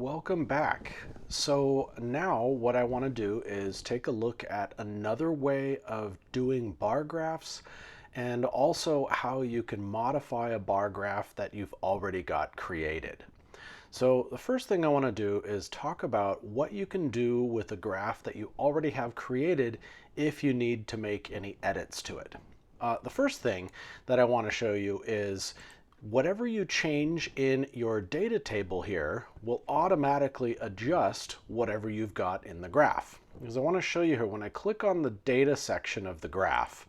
Welcome back. So now what I want to do is take a look at another way of doing bar graphs and also how you can modify a bar graph that you've already got created. So the first thing I want to do is talk about what you can do with a graph that you already have created if you need to make any edits to it. The first thing that I want to show you is whatever you change in your data table here will automatically adjust whatever you've got in the graph. Because I want to show you here, when I click on the data section of the graph,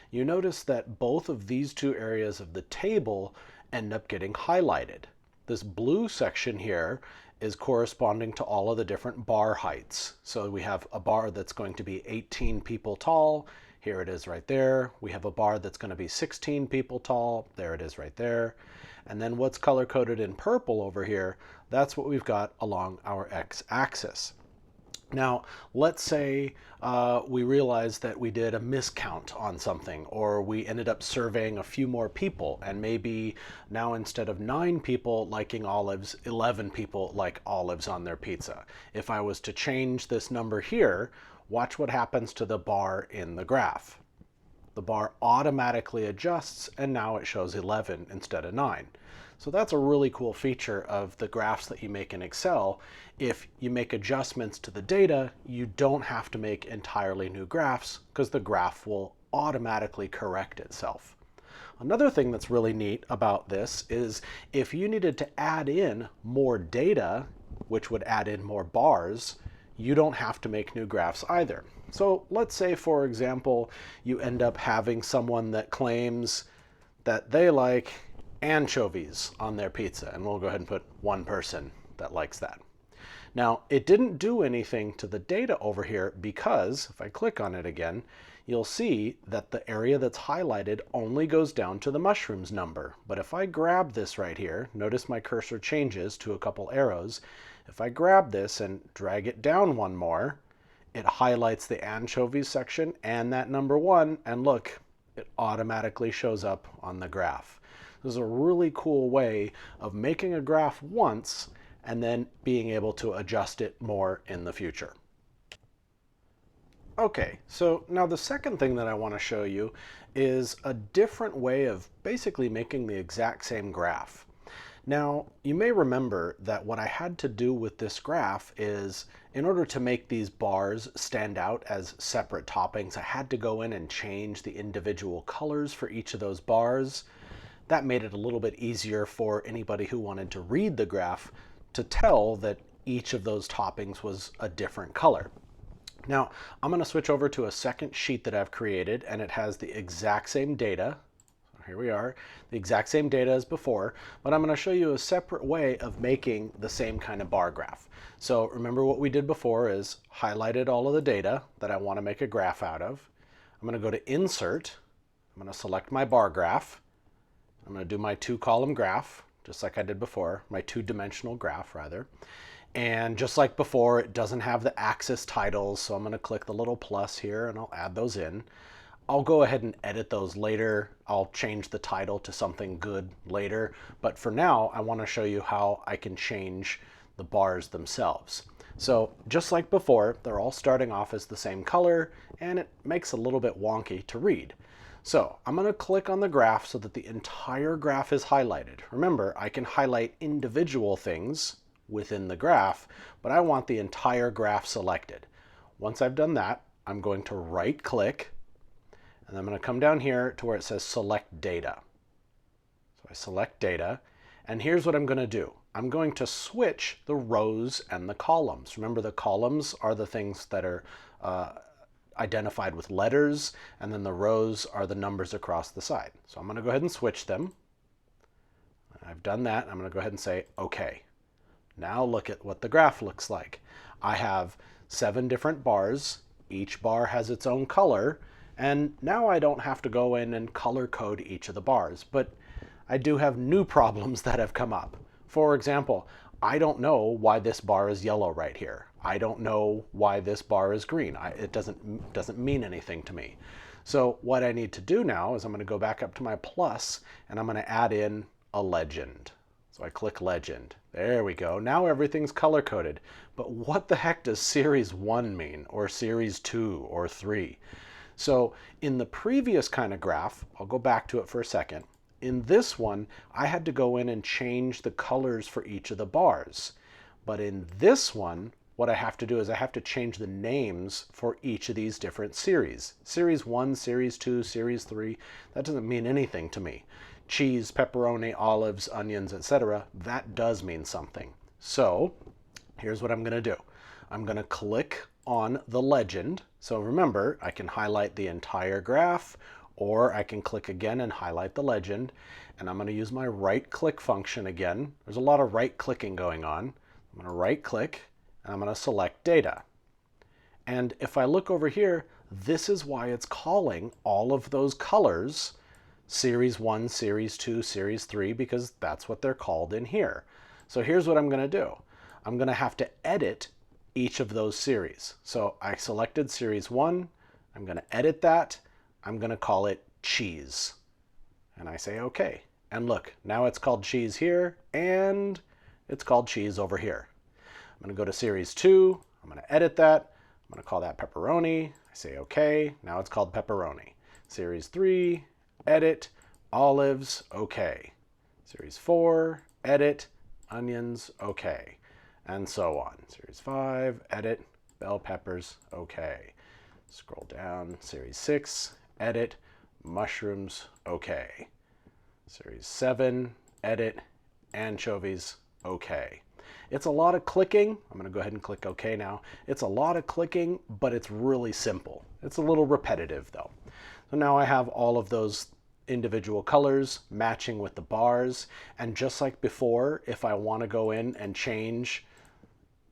you notice that both of these two areas of the table end up getting highlighted. This blue section here is corresponding to all of the different bar heights. So we have a bar that's going to be 18 people tall. Here it is right there. We have a bar that's going to be 16 people tall. There it is right there. And then what's color coded in purple over here, that's what we've got along our x-axis. Now, let's say we realized that we did a miscount on something, or we ended up surveying a few more people, and maybe now instead of 9 people liking olives, 11 people like olives on their pizza. If I was to change this number here, watch what happens to the bar in the graph. The bar automatically adjusts, and now it shows 11 instead of 9. So that's a really cool feature of the graphs that you make in Excel. If you make adjustments to the data, you don't have to make entirely new graphs because the graph will automatically correct itself. Another thing that's really neat about this is if you needed to add in more data, which would add in more bars, you don't have to make new graphs either. So let's say, for example, you end up having someone that claims that they like anchovies on their pizza, and we'll go ahead and put one person that likes that. Now, it didn't do anything to the data over here because if I click on it again, you'll see that the area that's highlighted only goes down to the mushrooms number. But if I grab this right here, notice my cursor changes to a couple arrows. If I grab this and drag it down one more, it highlights the anchovies section and that number 1, and look, it automatically shows up on the graph. This is a really cool way of making a graph once and then being able to adjust it more in the future. Okay, so now the second thing that I want to show you is a different way of basically making the exact same graph. Now, you may remember that what I had to do with this graph is, in order to make these bars stand out as separate toppings, I had to go in and change the individual colors for each of those bars. That made it a little bit easier for anybody who wanted to read the graph to tell that each of those toppings was a different color. Now, I'm going to switch over to a second sheet that I've created, and it has the exact same data. Here we are, the exact same data as before, but I'm going to show you a separate way of making the same kind of bar graph. So remember what we did before is highlighted all of the data that I want to make a graph out of. I'm going to go to Insert. I'm going to select my bar graph. I'm going to do my 2-column graph, just like I did before, my 2-dimensional graph rather. And just like before, it doesn't have the axis titles, so I'm going to click the little plus here and I'll add those in. I'll go ahead and edit those later. I'll change the title to something good later, but for now, I want to show you how I can change the bars themselves. So just like before, they're all starting off as the same color, and it makes it a little bit wonky to read. So I'm going to click on the graph so that the entire graph is highlighted. Remember, I can highlight individual things within the graph, but I want the entire graph selected. Once I've done that, I'm going to right click, and I'm going to come down here to where it says Select Data. So I select Data, and here's what I'm going to do. I'm going to switch the rows and the columns. Remember, the columns are the things that are identified with letters, and then the rows are the numbers across the side. So I'm going to go ahead and switch them. I've done that. I'm going to go ahead and say OK. Now look at what the graph looks like. I have 7 different bars. Each bar has its own color, and now I don't have to go in and color code each of the bars, but I do have new problems that have come up. For example, I don't know why this bar is yellow right here. I don't know why this bar is green. It doesn't mean anything to me. So what I need to do now is I'm going to go back up to my plus, and I'm going to add in a legend. So I click legend. There we go. Now everything's color coded. But what the heck does series 1 mean, or series 2 or 3? So in the previous kind of graph, I'll go back to it for a second. In this one, I had to go in and change the colors for each of the bars. But in this one, what I have to do is I have to change the names for each of these different series. Series 1, Series 2, Series 3, that doesn't mean anything to me. Cheese, pepperoni, olives, onions, etc., that does mean something. So here's what I'm going to do. I'm going to click on the legend. So remember, I can highlight the entire graph, or I can click again and highlight the legend. And I'm going to use my right click function again. There's a lot of right clicking going on. I'm going to right click and I'm going to select data. And if I look over here, this is why it's calling all of those colors Series 1, Series 2, Series 3, because that's what they're called in here. So here's what I'm going to do. I'm going to have to edit each of those series. So I selected Series 1. I'm going to edit that. I'm going to call it cheese. And I say OK. And look, now it's called cheese here, and it's called cheese over here. I'm going to go to Series 2. I'm going to edit that. I'm going to call that pepperoni. I say OK. Now it's called pepperoni. Series 3, edit, olives, OK. Series 4, edit, onions, OK. And so on. Series 5, edit, bell peppers, OK. Scroll down. Series 6, edit, mushrooms, OK. Series 7, edit, anchovies, OK. It's a lot of clicking. I'm going to go ahead and click OK now. It's a lot of clicking, but it's really simple. It's a little repetitive though. So now I have all of those individual colors matching with the bars. And just like before, if I want to go in and change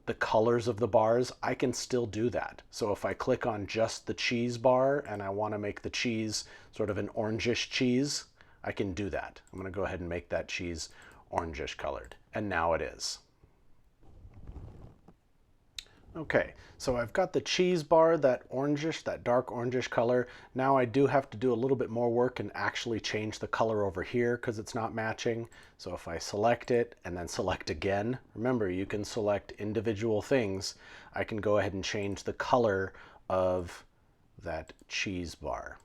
the colors of the bars, I can still do that. So if I click on just the cheese bar and I want to make the cheese sort of an orangish cheese, I can do that. I'm going to go ahead and make that cheese orangish colored. And now it is. Okay, so I've got the cheese bar, that orangish, that dark orangish color. Now I do have to do a little bit more work and actually change the color over here because it's not matching. So if I select it and then select again, remember you can select individual things. I can go ahead and change the color of that cheese bar.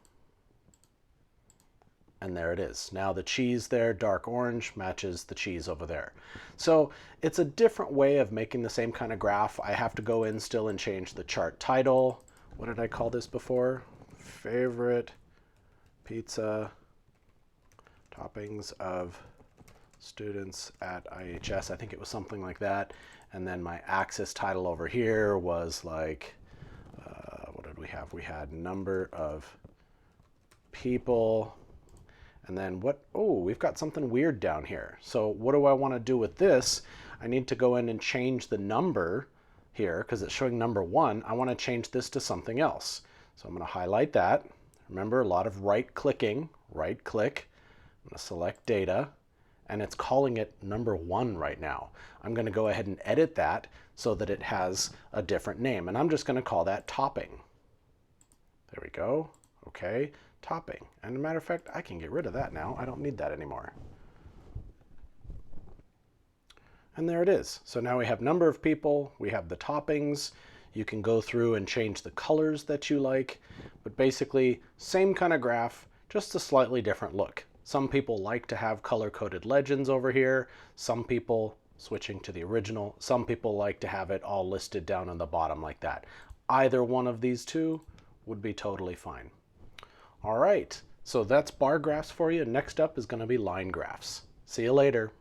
And there it is. Now the cheese there, dark orange, matches the cheese over there. So it's a different way of making the same kind of graph. I have to go in still and change the chart title. What did I call this before? Favorite pizza toppings of students at IHS. I think it was something like that. And then my axis title over here was like, what did we have? We had number of people. And then what, oh, we've got something weird down here. So what do I want to do with this? I need to go in and change the number here because it's showing number 1. I want to change this to something else. So I'm going to highlight that. Remember, a lot of right clicking, right click. I'm going to select data and it's calling it number 1 right now. I'm going to go ahead and edit that so that it has a different name. And I'm just going to call that topping. There we go. Okay. Topping. And as a matter of fact, I can get rid of that now. I don't need that anymore. And there it is. So now we have number of people, we have the toppings. You can go through and change the colors that you like, but basically same kind of graph, just a slightly different look. Some people like to have color-coded legends over here. Some people, switching to the original, some people like to have it all listed down on the bottom like that. Either one of these two would be totally fine. All right, so that's bar graphs for you. Next up is going to be line graphs. See you later.